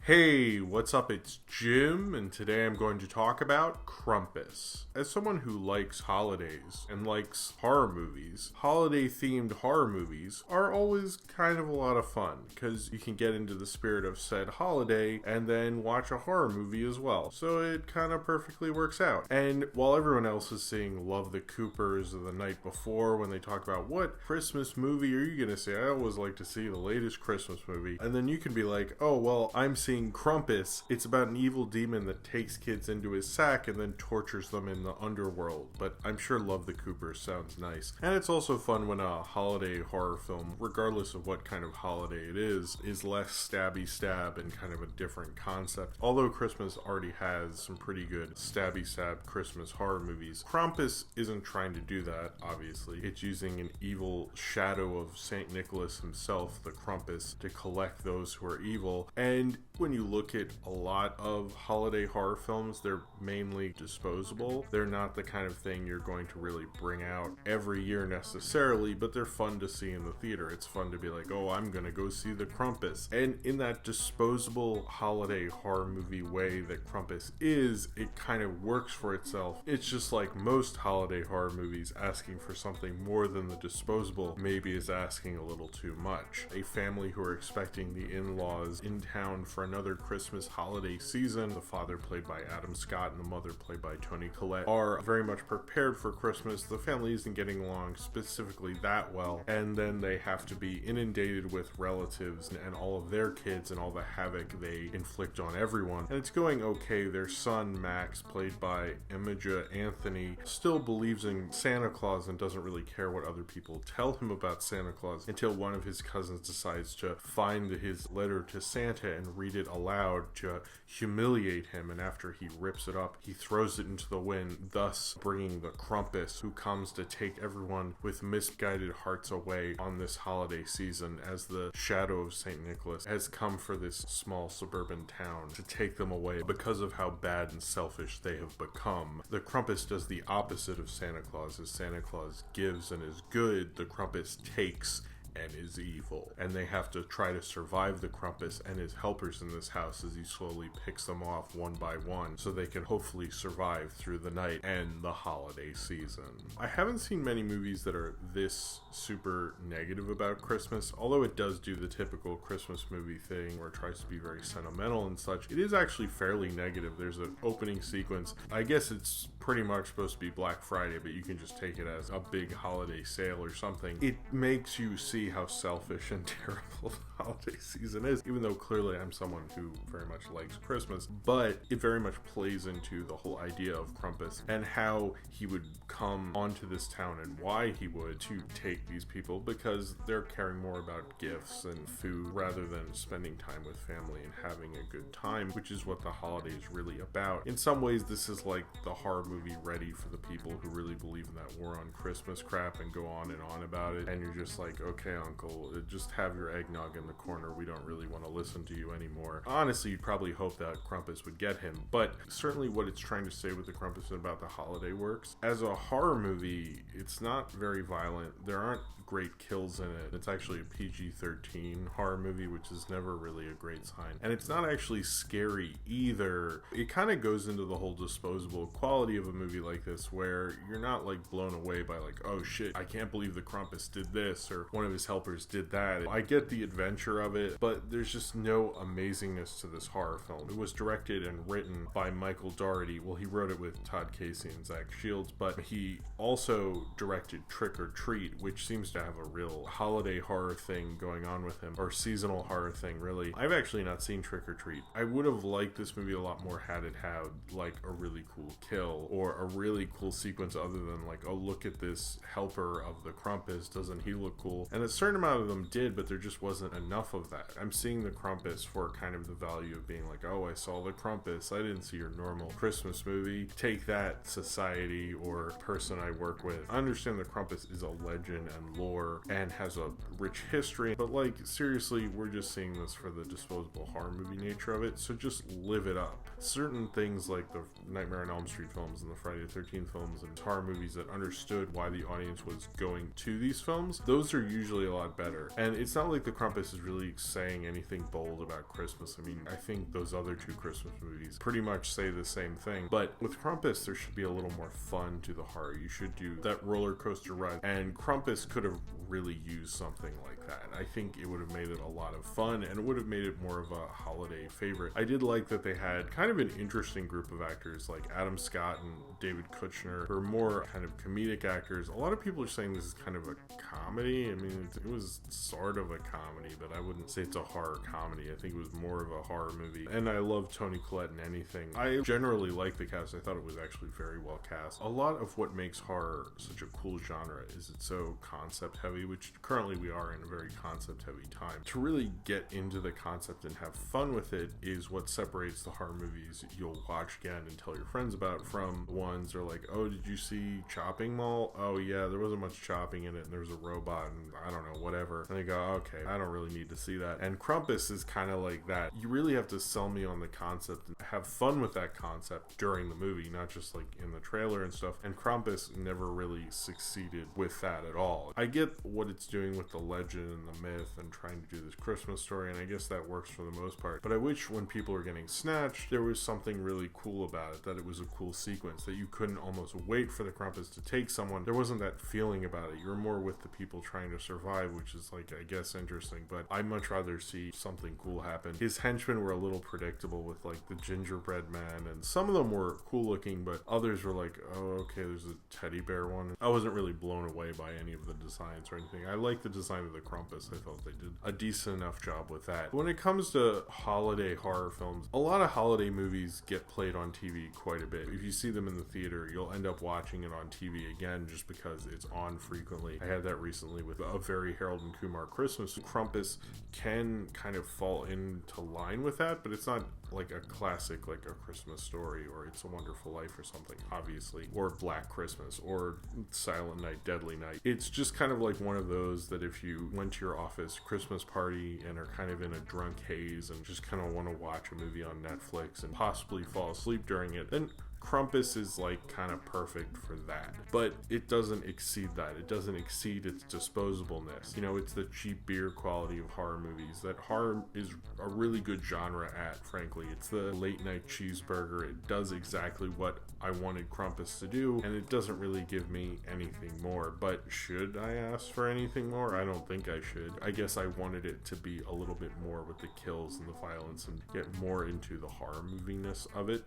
Hey, what's up? It's Jim, and today I'm going to talk about Krampus. As someone who likes holidays and likes horror movies, holiday-themed horror movies are always kind of a lot of fun, because you can get into the spirit of said holiday and then watch a horror movie as well. So it kind of perfectly works out. And while everyone else is seeing Love the Coopers the night before when they talk about what Christmas movie are you going to see, I always like to see the latest Christmas movie. And then you can be like, oh, well, I'm seeing Krampus. It's about an evil demon that takes kids into his sack and then tortures them in the underworld. But I'm sure Love the Coopers sounds nice. And it's also fun when a holiday horror film, regardless of what kind of holiday it is less stabby stab and kind of a different concept. Although Christmas already has some pretty good stabby stab Christmas horror movies, Krampus isn't trying to do that, obviously. It's using an evil shadow of St. Nicholas himself, the Krampus, to collect those who are evil. And when you look at a lot of holiday horror films, they're mainly disposable. They're not the kind of thing you're going to really bring out every year necessarily, but they're fun to see in the theater. It's fun to be like, oh, I'm gonna go see the Krampus. And in that disposable holiday horror movie way that Krampus is, it kind of works for itself. It's just like most holiday horror movies, asking for something more than the disposable maybe is asking a little too much. A family who are expecting the in-laws in town for another Christmas holiday season, the father played by Adam Scott and the mother played by Toni Collette, are very much prepared for Christmas. The family isn't getting along specifically that well, and then they have to be inundated with relatives and all of their kids and all the havoc they inflict on everyone. And it's going okay. Their son, Max, played by Imogen Anthony, still believes in Santa Claus and doesn't really care what other people tell him about Santa Claus until one of his cousins decides to find his letter to Santa and read it aloud to humiliate him, and after he rips it up, he throws it into the wind, thus bringing the Krampus, who comes to take everyone with misguided hearts away on this holiday season, as the shadow of St. Nicholas has come for this small suburban town to take them away because of how bad and selfish they have become. The Krampus does the opposite of Santa Claus. As Santa Claus gives and is good, the Krampus takes and is evil, and they have to try to survive the Krampus and his helpers in this house as he slowly picks them off one by one so they can hopefully survive through the night and the holiday season. I haven't seen many movies that are this super negative about Christmas, although it does do the typical Christmas movie thing where it tries to be very sentimental and such. It is actually fairly negative. There's an opening sequence. I guess it's pretty much supposed to be Black Friday, but you can just take it as a big holiday sale or something. It makes you see how selfish and terrible the holiday season is, even though clearly I'm someone who very much likes Christmas, but it very much plays into the whole idea of Krampus and how he would come onto this town and why he would to take these people, because they're caring more about gifts and food rather than spending time with family and having a good time, which is what the holiday is really about. In some ways, this is like the horror movie Ready for the people who really believe in that war on Christmas crap and go on and on about it, and you're just like, okay, uncle, just have your eggnog in the corner. We don't really want to listen to you anymore. Honestly, you'd probably hope that Krampus would get him, but certainly what it's trying to say with the Krampus and about the holiday works. As a horror movie, it's not very violent. There aren't great kills in it. It's actually a PG-13 horror movie, which is never really a great sign. And it's not actually scary either. It kind of goes into the whole disposable quality of a movie like this, where you're not like blown away by like, oh shit, I can't believe the Krampus did this or one of his helpers did that. I get the adventure of it, but there's just no amazingness to this horror film. It was directed and written by Michael Dougherty. Well, he wrote it with Todd Casey and Zach Shields, but he also directed Trick or Treat, which seems to have a real holiday horror thing going on with him, or seasonal horror thing, really. I've actually not seen Trick or Treat. I would have liked this movie a lot more had it had like a really cool kill or a really cool sequence other than like, oh, look at this helper of the Krampus, doesn't he look cool? And a certain amount of them did, but there just wasn't enough of that. I'm seeing the Krampus for kind of the value of being like, oh, I saw the Krampus. I didn't see your normal Christmas movie. Take that, society or person I work with. I understand the Krampus is a legend and lore lore and has a rich history, but like seriously, we're just seeing this for the disposable horror movie nature of it, so just live it up. Certain things like the Nightmare on Elm Street films and the Friday the 13th films and horror movies that understood why the audience was going to these films, those are usually a lot better. And it's not like the Krampus is really saying anything bold about Christmas. I mean, I think those other two Christmas movies pretty much say the same thing, but with Krampus there should be a little more fun to the horror. You should do that roller coaster ride, and Krampus could have really used something like that. I think it would have made it a lot of fun, and it would have made it more of a holiday favorite. I did like that they had kind of an interesting group of actors like Adam Scott and David Kushner, who are more kind of comedic actors. A lot of people are saying this is kind of a comedy. I mean, it was sort of a comedy, but I wouldn't say it's a horror comedy. I think it was more of a horror movie. And I love Toni Collette in anything. I generally like the cast. I thought it was actually very well cast. A lot of what makes horror such a cool genre is it's so concept heavy, which currently we are in a very concept heavy time. To really get into the concept and have fun with it is what separates the horror movies you'll watch again and tell your friends about from the ones that are like, oh, did you see Chopping Mall? Oh yeah, there wasn't much chopping in it, and there was a robot and I don't know, whatever. And they go, okay, I don't really need to see that. And Krampus is kind of like that. You really have to sell me on the concept and have fun with that concept during the movie, not just like in the trailer and stuff. And Krampus never really succeeded with that at all. I get what it's doing with the legend and the myth and trying to do this Christmas story, and I guess that works for the most part. But I wish when people are getting snatched, there was something really cool about it, that it was a cool sequence, that you couldn't almost wait for the Krampus to take someone. There wasn't that feeling about it. You're more with the people trying to survive, which is like, I guess, interesting, but I'd much rather see something cool happen. His henchmen were a little predictable with like the gingerbread man, and some of them were cool looking, but others were like, oh, okay, there's a teddy bear one. I wasn't really blown away by any of the designs or anything. I like the design of the Krampus. I felt they did a decent enough job with that. When it comes to holiday horror films, a lot of holiday movies get played on TV quite a bit. If you see them in the theater, you'll end up watching it on TV again just because it's on frequently. I had that recently with a very Harold and Kumar Christmas. Krampus can kind of fall into line with that, but it's not like a classic like A Christmas Story or It's a Wonderful Life or something, obviously, or Black Christmas or Silent Night, Deadly Night. It's just kind of like one of those that if you went to your office Christmas party and are kind of in a drunk haze and just kind of want to watch a movie on Netflix and possibly fall asleep during it, then Krampus is like kind of perfect for that, but it doesn't exceed that. It doesn't exceed its disposableness. You know, it's the cheap beer quality of horror movies that horror is a really good genre at, frankly. It's the late night cheeseburger. It does exactly what I wanted Krampus to do, and it doesn't really give me anything more. But should I ask for anything more? I don't think I should. I guess I wanted it to be a little bit more with the kills and the violence and get more into the horror moviness of it.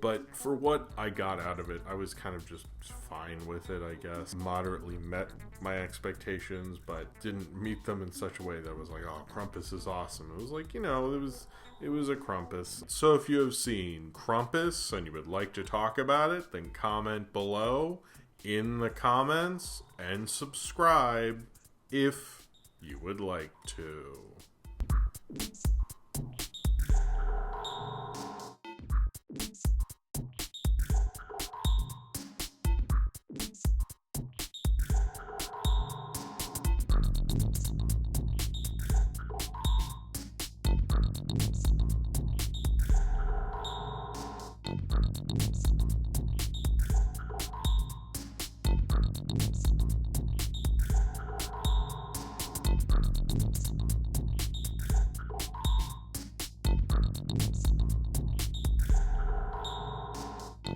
But for what I got out of it, I was kind of just fine with it, I guess. Moderately met my expectations, but didn't meet them in such a way that I was like, oh, Krampus is awesome. It was like, you know, it was a Krampus. So if you have seen Krampus and you would like to talk about it, then comment below in the comments and subscribe if you would like to.